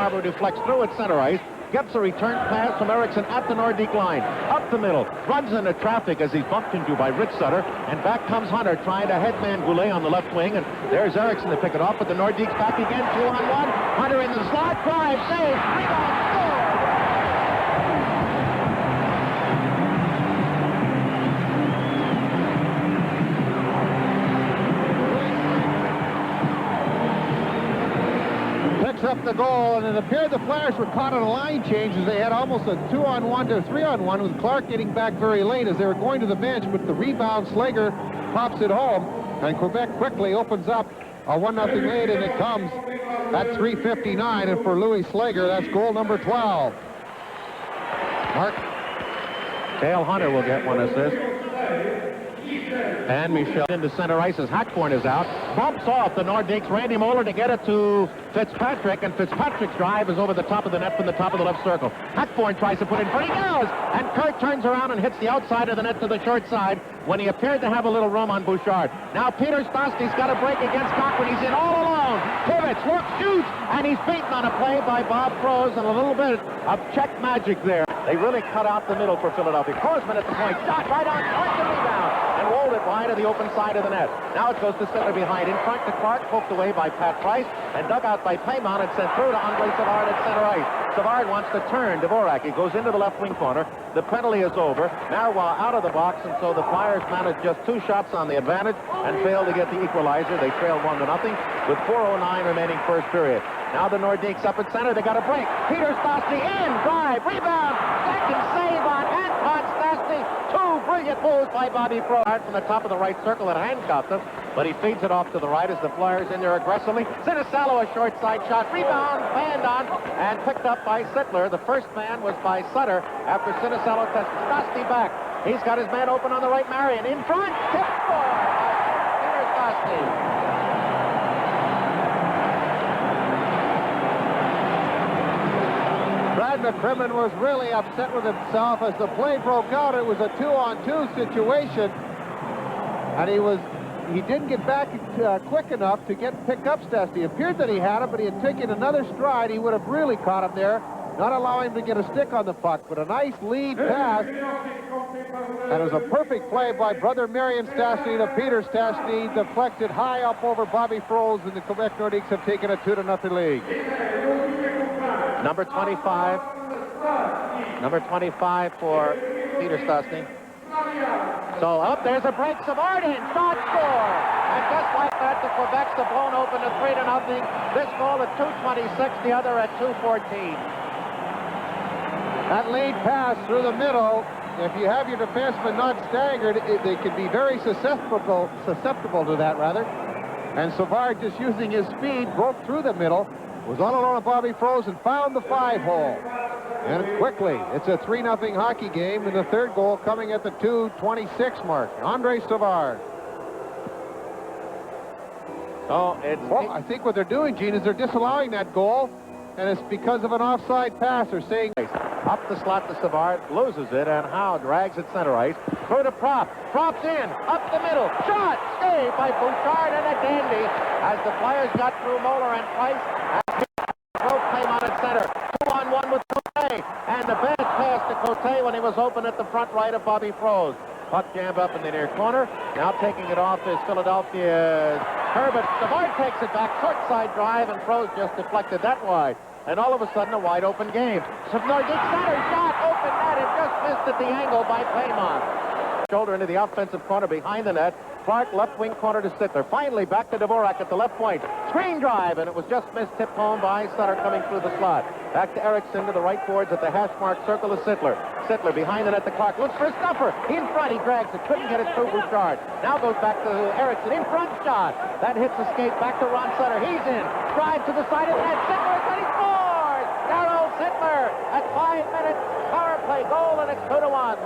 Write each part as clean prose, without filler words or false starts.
Barber deflects through at center ice, gets a return pass from Erickson at the Nordique line, up the middle, runs into traffic as he's bumped into by Rich Sutter, and back comes Hunter trying to headman Goulet on the left wing, and there's Erickson to pick it off, but the Nordiques back again, 2-on-1, Hunter in the slot, drive, save, rebound, score! Up the goal, and it appeared the Flyers were caught on a line change as they had almost a 2-on-1 to 3-on-1 with Clark getting back very late as they were going to the bench, but the rebound Slager pops it home, and Quebec quickly opens up a 1-0 lead, and it comes at 3:59, and for Louis Slager, that's goal number 12. Mark? Dale Hunter will get one assist. And Michel into center ice as Hackborn is out. Bumps off the Nordiques. Randy Moeller to get it to Fitzpatrick, and Fitzpatrick's drive is over the top of the net from the top of the left circle. Hackborn tries to put in front. He does! And Kurt turns around and hits the outside of the net to the short side when he appeared to have a little room on Bouchard. Now Peter Stastny's got a break against Cochran. He's in all alone. Pivots, looks, shoots, and he's beaten on a play by Bob Froese, and a little bit of check magic there. They really cut out the middle for Philadelphia. Crosman at the point. Shot right on. Point the rebound. And rolled it wide to the open side of the net. Now it goes to center behind. In front to Clark. Poked away by Pat Price. And dug out by Paymon and sent through to Andre Savard at center ice. Savard wants to turn Dvorak. He goes into the left wing corner. The penalty is over. Marois out of the box. And so the Flyers managed just 2 shots on the advantage and failed to get the equalizer. They trailed 1-0 with 4:09 remaining first period. Now the Nordiques up at center. They got a break. Peter Stastny in. Drive. Rebound. Second save on Anton Stastny. 2 brilliant moves by Bobby Froese from the top of the right circle and handcuffed him. But he feeds it off to the right as the Flyers in there aggressively. Sinisalo a short side shot. Rebound. Banned on and picked up by Sittler. The first man was by Sutter after Sinisalo tested Stastny back. He's got his man open on the right. Marion in front. Tip for Peter Stastny. Brad McCrimmon was really upset with himself as the play broke out. It was a 2-on-2 situation, and he didn't get back quick enough to pick up Stastny. It appeared that he had him, but he had taken another stride. He would have really caught him there, not allowing him to get a stick on the puck, but a nice lead pass. And it was a perfect play by brother Marion Stastny to Peter Stastny, deflected high up over Bobby Froese, and the Quebec Nordiques have taken a 2-0 lead. Number 25 for Peter Stastny. So up there's a break. Savard in, shot, score. And just like that, the Quebecs have blown open to 3-0. This goal at 2:26, the other at 2:14. That lead pass through the middle. If you have your defenseman not staggered, they can be very susceptible to that, rather. And Savard, just using his speed, broke through the middle, was all alone with Bobby Froese and found the 5-hole. And quickly, it's a 3-0 hockey game, and the third goal coming at the 2:26 mark. Andre Savard. Oh, I think what they're doing, Gene, is they're disallowing that goal, and it's because of an offside pass. They're saying up the slot to Savard, loses it, and Howe drags it center ice. Through to Prop. Prop's in, up the middle. Shot! Saved by Bouchard and a dandy as the Flyers got through Moeller and Price. Broke came on at center. 2-on-1 with Cote. And the bad pass to Cote when he was open at the front right of Bobby Froese. Puck jammed up in the near corner. Now taking it off is Philadelphia's Herbert. Savard takes it back. Short side drive, and Froese just deflected that wide. And all of a sudden, a wide open game. Nordique center shot, open net, and just missed at the angle by Paymon. Shoulder into the offensive corner behind the net. Clark left wing corner to Sittler. Finally back to Dvorak at the left point. Screen drive, and it was just missed, tipped home by Sutter coming through the slot. Back to Erickson to the right boards at the hash mark circle of Sittler. Sittler behind the net to Clark. Looks for a stuffer. In front, he drags it. Couldn't get it through Bouchard. Now goes back to Erickson. In front shot. That hits the skate. Back to Ron Sutter. He's in. Drive to the side of the net. Sittler, and he scores! Darryl Sittler at 5 minutes. Power play goal, and it's 2-1.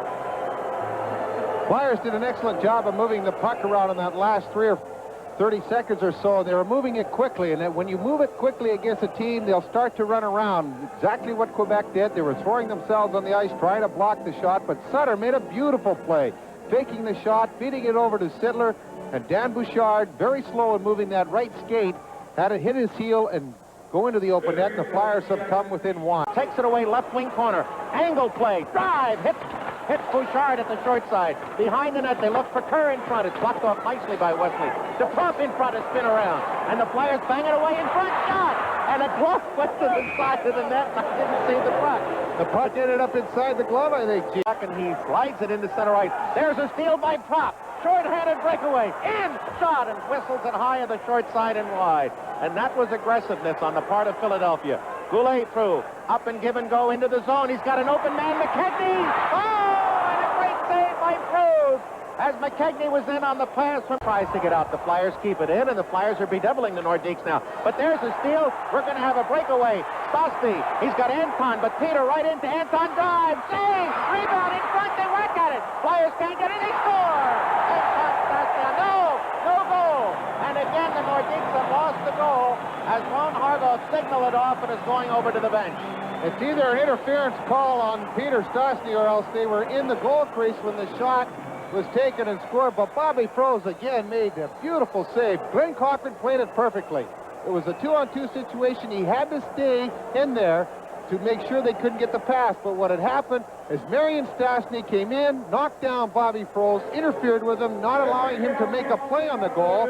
Flyers did an excellent job of moving the puck around in that last 30 seconds or so. They were moving it quickly, and when you move it quickly against a team, they'll start to run around. Exactly what Quebec did. They were throwing themselves on the ice, trying to block the shot, but Sutter made a beautiful play, faking the shot, feeding it over to Sittler, and Dan Bouchard, very slow in moving that right skate, had it hit his heel and go into the open net, and the Flyers have come within one. Takes it away, left wing corner. Angle play, drive, hits Bouchard at the short side. Behind the net, they look for Kerr in front. It's blocked off nicely by Wesley. DeProp in front, a spin around. And the Flyers bang it away in front, shot! And a glove went to the side of the net, and I didn't see the puck. The puck ended up inside the glove, I think, Gene. And he slides it into center ice. There's a steal by Prop. Short-handed breakaway. In, shot, and whistles it high on the short side and wide. And that was aggressiveness on the part of Philadelphia. Goulet through, up and give and go into the zone. He's got an open man, McKechnie. Oh, and a great save by Prove. As McKechnie was in on the pass, tries to get out. The Flyers keep it in, and the Flyers are bedeviling the Nordiques now. But there's a steal. We're going to have a breakaway. Stosny, he's got Anton, but Peter right into Anton, drive, save, rebound in front, they whack at it. Flyers can't get it, they score. Anton Stosny, no goal. And again, the Nordiques have lost the goal as Ron Hargo signaled it off and is going over to the bench. It's either an interference call on Peter Stosny or else they were in the goal crease when the shot was taken and scored, but Bobby Froese again made a beautiful save. Glenn Cochran played it perfectly. It was a 2-on-2 situation. He had to stay in there to make sure they couldn't get the pass, but what had happened is Marian Stosny came in, knocked down Bobby Froese, interfered with him, not allowing him to make a play on the goal,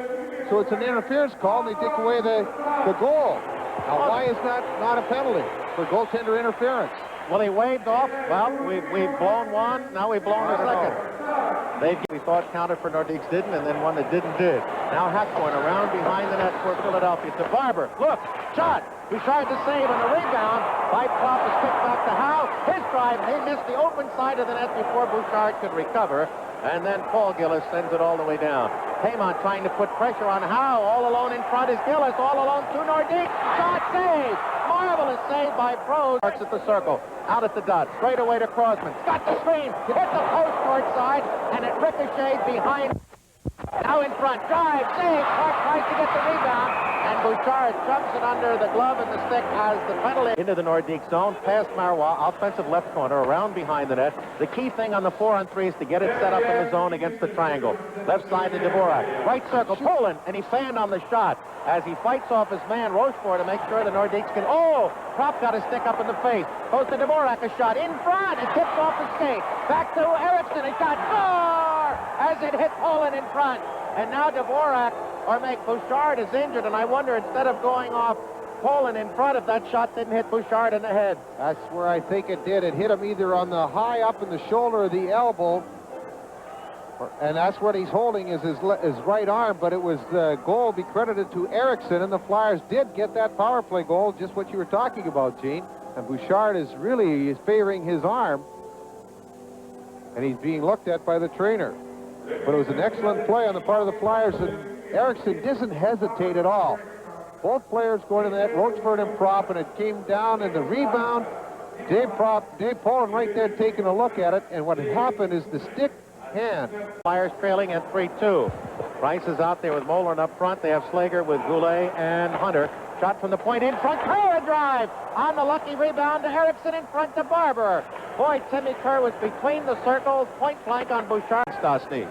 so it's an interference call, and they take away the goal. Now, why is that not a penalty for goaltender interference? Well, he waved off. Well, we've blown one. Now we've blown the second. We thought counted for Nordiques didn't, and then one that didn't did. Now Hackborn around behind the net for Philadelphia. To Barber. Look, shot. Bouchard to save, and the rebound by Prop is kicked back to Howe. His drive, he missed the open side of the net before Bouchard could recover. And then Paul Gillis sends it all the way down. Taymon trying to put pressure on Howe. All alone in front is Gillis. All alone to Nordiques. Shot saved. Marvelous save by Prose. Starts at the circle. Out at the dot. Straight away to Crossman. Got the screen. Hit the post short side. And it ricocheted behind. Now in front. Drive. Save. Clark tries to get the rebound. And Bouchard jumps it under the glove and the stick as the penalty. Into the Nordique zone. Past Marois. Offensive left corner. Around behind the net. The key thing on the 4-on-3 is to get it set up in the zone against the triangle. Left side to Dvorak. Right circle. Poland. And he fanned on the shot as he fights off his man Rochefort to make sure the Nordiques can... Oh! Prop got a stick up in the face. Goes to Dvorak. A shot in front. It tips off the skate. Back to Eriksson. A shot. Score! As it hit Poland in front. And now Dvorak, or Bouchard is injured, and I wonder, instead of going off Poland in front, if that shot didn't hit Bouchard in the head. That's where I think it did. It hit him either on the high up in the shoulder or the elbow, and that's what he's holding is his right arm, but it was the goal be credited to Eriksson, and the Flyers did get that power play goal, just what you were talking about, Gene. And Bouchard is really favoring his arm, and he's being looked at by the trainer. But it was an excellent play on the part of the Flyers, and Eriksson doesn't hesitate at all. Both players going to the net, Rochefort and Prop, and it came down in the rebound. Dave Poland right there taking a look at it, and what had happened is the stick hand. Flyers trailing at 3-2. Price is out there with Mollern up front. They have Slager with Goulet and Hunter. Shot from the point in front. Kerr a drive on the lucky rebound to Eriksson in front to Barber. Boy, Timmy Kerr was between the circles, point blank on Bouchard. Stosny.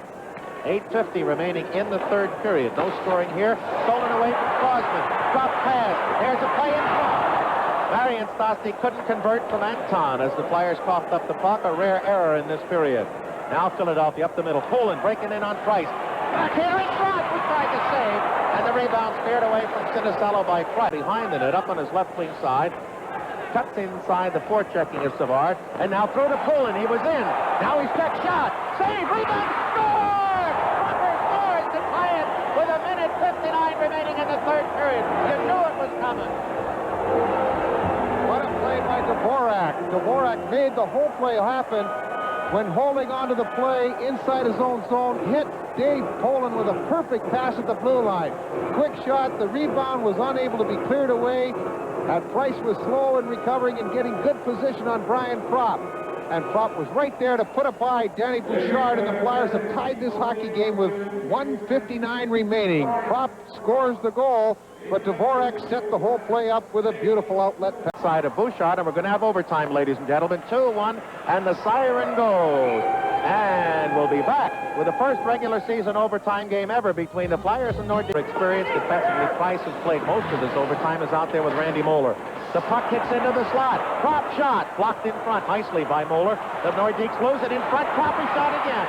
8:50 remaining in the third period. No scoring here. Stolen away from Crossman. Drop pass. There's a play in front. Marian Stosny couldn't convert from Anton as the Flyers coughed up the puck. A rare error in this period. Now Philadelphia up the middle. Poland breaking in on Price. Back here in front. We tried to save. And the rebound spared away from Sinisalo by Price. Behind the net, up on his left wing side. Cuts inside the forechecking of Savard. And now through to Poland. He was in. Now he's checked shot. Save. Rebound. Score! Rupper scores to tie it with 1:59 remaining in the third period. You knew it was coming. What a play by Dvorak. Dvorak made the whole play happen when holding onto the play inside his own zone, hit Dave Poland with a perfect pass at the blue line. Quick shot. The rebound was unable to be cleared away. And Price was slow in recovering and getting good position on Brian Prop. And Prop was right there to put it by Danny Bouchard, and the Flyers have tied this hockey game with 1:59 remaining. Prop scores the goal, but Dvorak set the whole play up with a beautiful outlet pass. Side of Bouchard, and we're going to have overtime, ladies and gentlemen. 2-1, and the siren goes. And we'll be back with the first regular season overtime game ever between the Flyers and Nordiques. Experienced defensively, Price has played most of this overtime, is out there with Randy Moeller. The puck hits into the slot. Drop shot. Blocked in front nicely by Moeller. The Nordiques lose it in front. Copy shot again.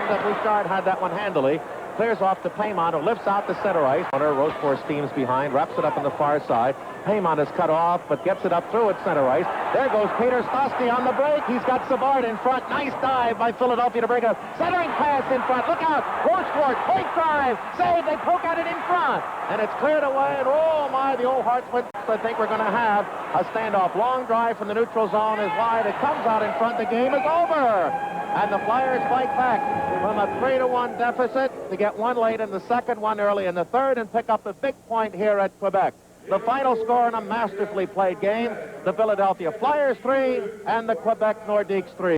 And Bouchard had that one handily. Clears off to Paymont, who lifts out the center ice. Roseforth steams behind, wraps it up on the far side. Paymont is cut off, but gets it up through at center ice. There goes Peter Stosky on the break. He's got Savard in front. Nice dive by Philadelphia to break a centering pass in front. Look out! Roseforth, point drive. Save, they poke at it in front. And it's cleared away, and oh my, the old Hartsman. I think we're going to have a standoff. Long drive from the neutral zone is wide. It comes out in front. The game is over. And the Flyers fight back from a 3-1 deficit to get one late in the second, one early in the third, and pick up the big point here at Quebec. The final score in a masterfully played game, the Philadelphia Flyers 3 and the Quebec Nordiques 3.